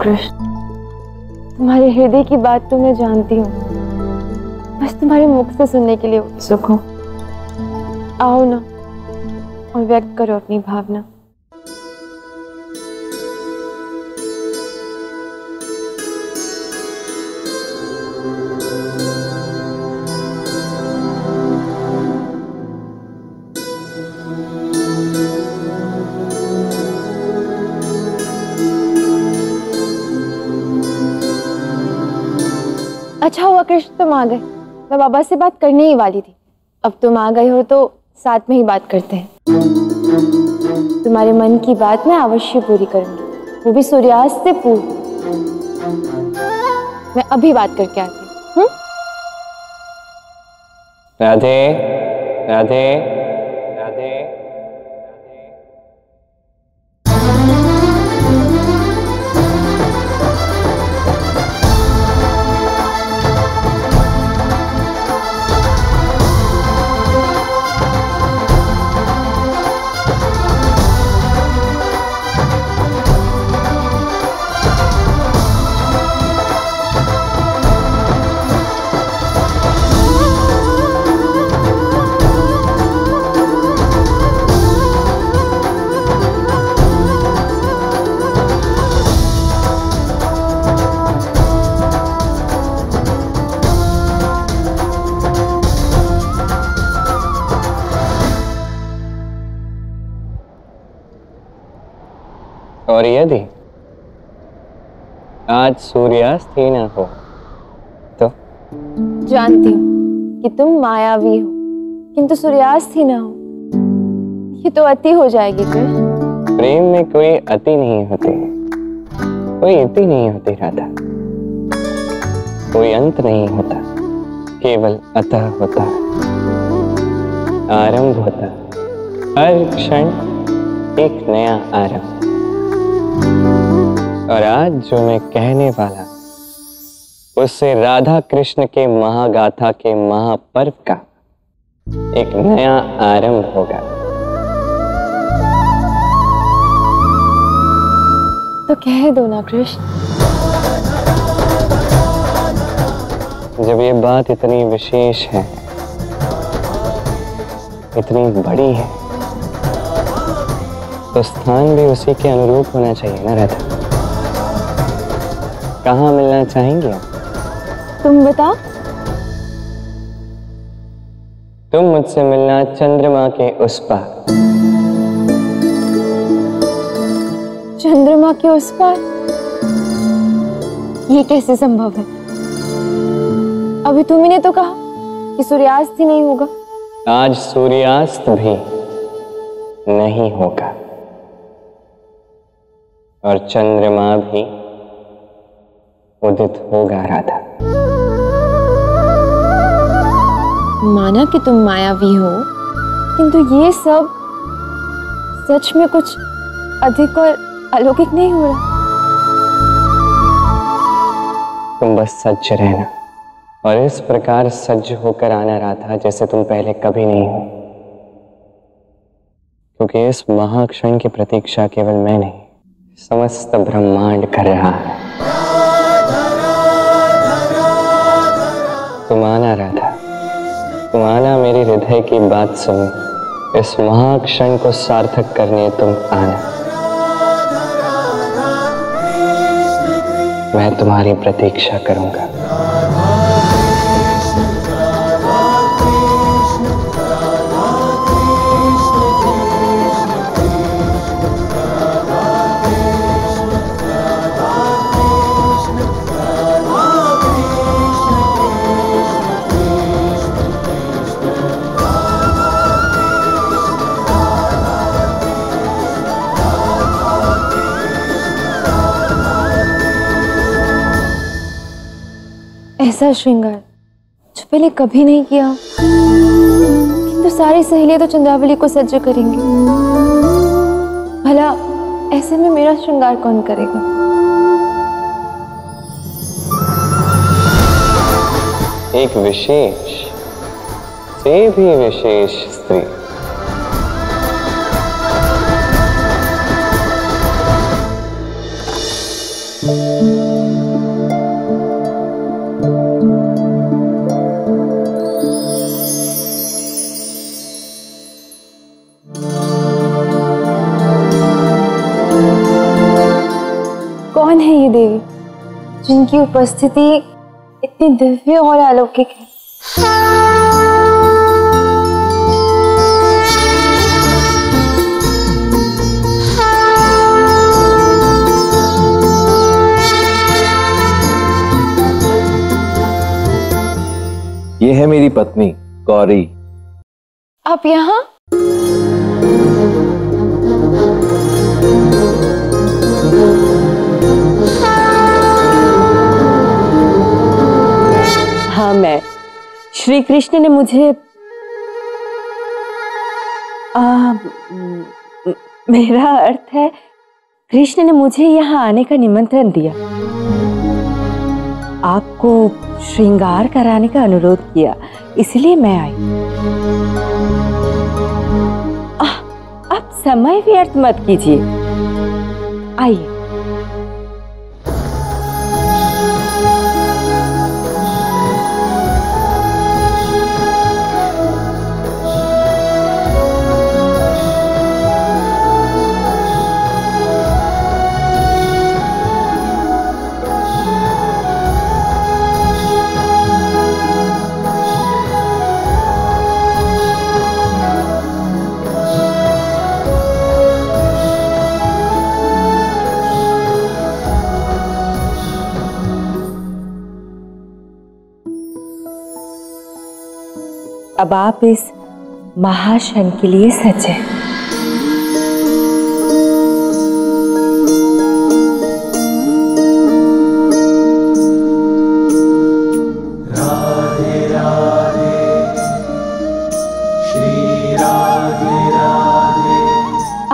कृष्ण, तुम्हारे हृदय की बात तो मैं जानती हूँ, बस तुम्हारे मुख से सुनने के लिए उत्सुक हूँ। आओ ना और व्यक्त करो अपनी भावना। अच्छा हुआ कृष्ण तुम आ गए, मैं बाबा से बात करने ही वाली थी। अब तुम आ गए हो तो साथ में ही बात करते हैं। तुम्हारे मन की बात मैं अवश्य पूरी करूंगी, वो भी सूर्यास्त से पूर्व। मैं अभी बात करके आती हूँ। राधे राधे राधे। और यदि आज सूर्यास्त ही ना हो तो? जानती हूँ कि तुम मायावी हो, किंतु सूर्यास्त ही ना हो ये तो अति हो जाएगी कृष्ण। प्रेम में कोई अति नहीं होती, कोई इति नहीं होती राधा। कोई अंत नहीं होता, केवल अतः होता, आरंभ होता। हर क्षण एक नया आरंभ। और आज जो मैं कहने वाला उससे राधा कृष्ण के महागाथा के महापर्व का एक नया आरंभ होगा। तो कह दो ना कृष्ण। जब ये बात इतनी विशेष है, इतनी बड़ी है, तो स्थान भी उसी के अनुरूप होना चाहिए ना राधा। कहाँ मिलना चाहेंगे आप? तुम बताओ। तुम मुझसे मिलना चंद्रमा के उस पार। चंद्रमा के उस पार? ये कैसे संभव है? अभी तुम ही ने तो कहा कि सूर्यास्त ही नहीं होगा। आज सूर्यास्त भी नहीं होगा और चंद्रमा भी उदित होगा राधा। माना कि तुम मायावी हो, किंतु ये सब सच में कुछ अधिक और अलौकिक नहीं हो रहा। तुम बस सज्ज रहना और इस प्रकार सज्ज होकर आना राधा जैसे तुम पहले कभी नहीं हो, क्योंकि इस महाक्षण की प्रतीक्षा केवल मैं नहीं, समस्त ब्रह्मांड कर रहा है। तुम आना राधा, तुम आना, मेरी हृदय की बात सुनो, इस महाक्षण को सार्थक करने तुम आना। मैं तुम्हारी प्रतीक्षा करूंगा। ऐसा श्रृंगार जो पहले कभी नहीं किया, किंतु सारी सहेलियां तो चंद्रावली को सज्ज करेंगी। भला ऐसे में मेरा श्रृंगार कौन करेगा? एक विशेष से भी विशेष स्त्री। कौन है ये देवी जिनकी उपस्थिति इतनी दिव्य और अलौकिक है? ये है मेरी पत्नी गौरी। आप यहाँ? हाँ, मैं श्री कृष्ण ने मुझे मेरा अर्थ है कृष्ण ने मुझे यहाँ आने का निमंत्रण दिया, आपको श्रृंगार कराने का अनुरोध किया, इसलिए मैं आई। आप समय व्यर्थ मत कीजिए, आइए। अब आप इस महाक्षण के लिए सच है। राधे राधे श्री राधे राधे।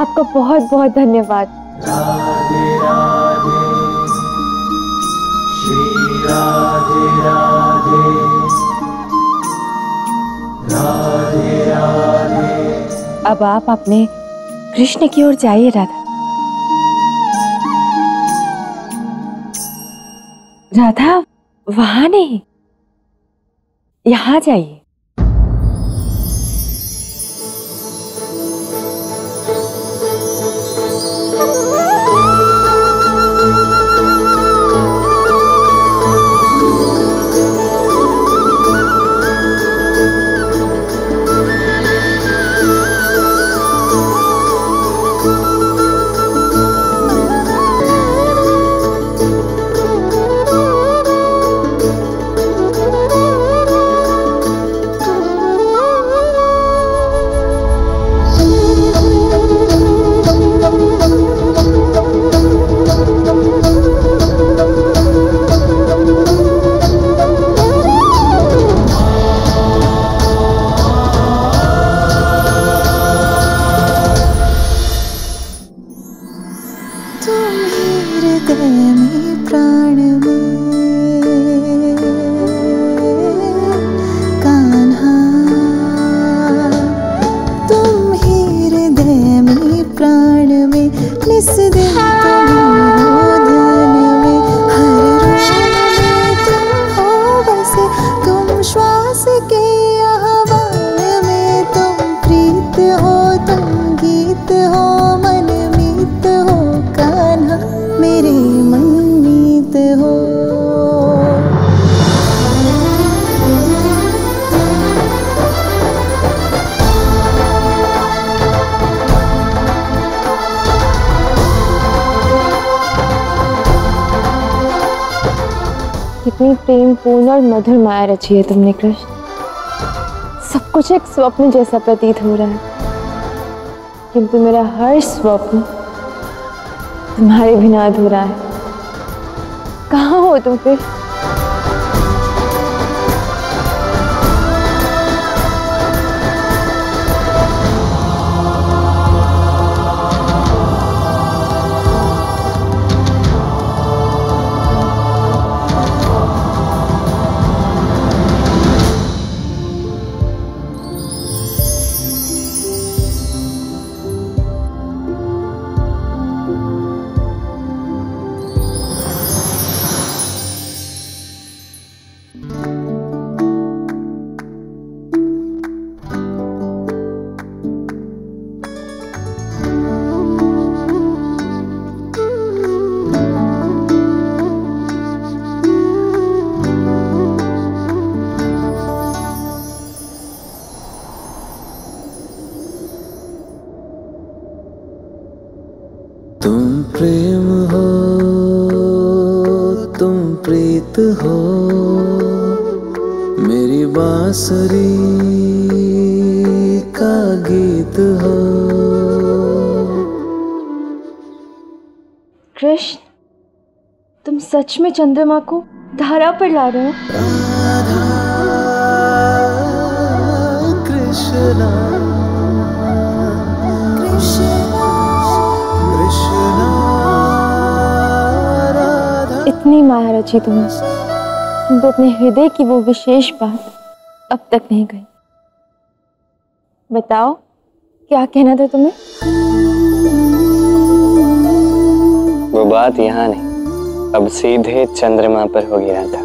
आपका बहुत बहुत धन्यवाद। राधे राधे श्री राधे राधे। राधे राधे। अब आप अपने कृष्ण की ओर जाइए राधा। राधा वहां नहीं, यहां जाइए। कितनी प्रेमपूर्ण और मधुर माया रची है तुमने कृष्ण। सब कुछ एक स्वप्न जैसा प्रतीत हो रहा है, किंतु मेरा हर स्वप्न तुम्हारे बिना अधूरा है। कहाँ हो तुम कृष्ण? प्रेम हो, तुम प्रीत हो, मेरी बांसुरी का गीत हो। कृष्ण, तुम सच में चंद्रमा को धारा पर ला रहे हो? राधा कृष्णा कृष्णा राधा। इतनी माया रची तुमने, किंतु अपने हृदय की वो विशेष बात अब तक नहीं कही। बताओ, क्या कहना था तुम्हें? वो बात यहाँ नहीं, अब सीधे चंद्रमा पर हो गिरा था।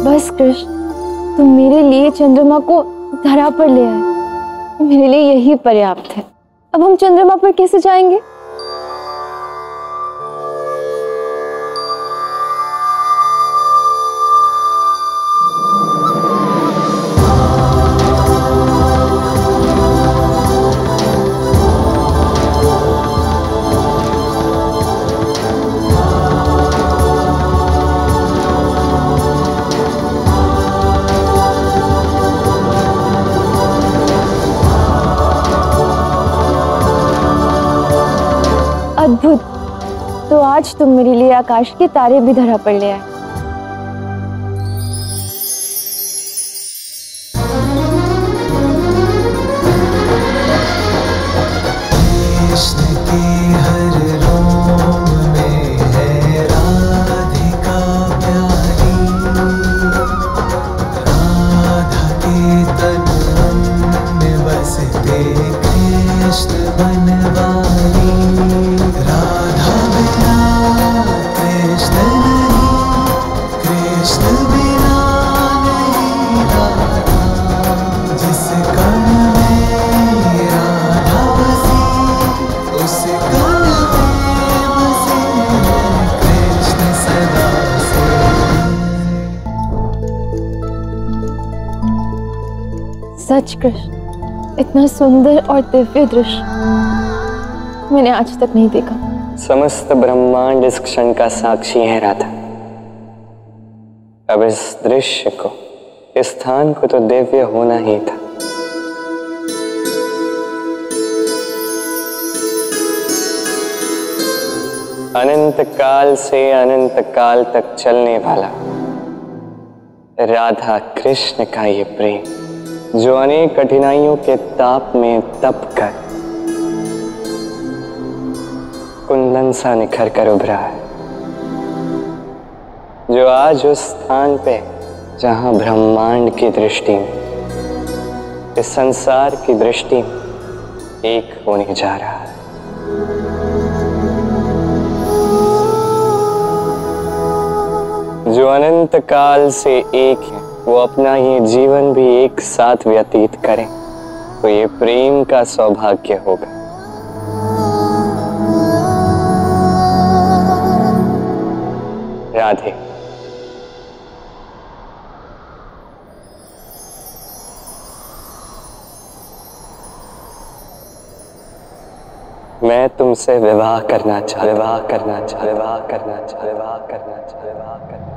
बस कृष्ण, तुम मेरे लिए चंद्रमा को धरा पर ले आए, मेरे लिए यही पर्याप्त है। अब हम चंद्रमा पर कैसे जाएंगे? अद्भुत, तो आज तुम मेरे लिए आकाश के तारे भी धरा पर ले आए। कृष्ण की हर रोम में है राधिका प्यारी, राधा के तन में बसते कृष्ण बनवारी। राधा बिना कृष्ण नहीं, कृष्ण बिना नहीं राधा। जिस कण में राधा बसी, उस कण में बसे कृष्ण सदा से। सच कृष्ण, इतना सुंदर और दिव्य दृश्य मैंने आज तक नहीं देखा। समस्त ब्रह्मांड इस क्षण का साक्षी है राधा। अब इस दृश्य को, इस स्थान को तो दिव्य होना ही था। अनंत काल से अनंत काल तक चलने वाला राधा कृष्ण का ये प्रेम, जो अनेक कठिनाइयों के ताप में तप कर कुंदन सा निखर कर उभरा है, जो आज उस स्थान पे जहां ब्रह्मांड की दृष्टि में, इस संसार की दृष्टि में एक होने जा रहा है। जो अनंत काल से एक है, वो अपना ये जीवन भी एक साथ व्यतीत करें, तो ये प्रेम का सौभाग्य होगा। राधे। मैं तुमसे विवाह करना चाहता, विवाह करना चाहता, विवाह करना चाहता, विवाह करना चाहता, विवाह करना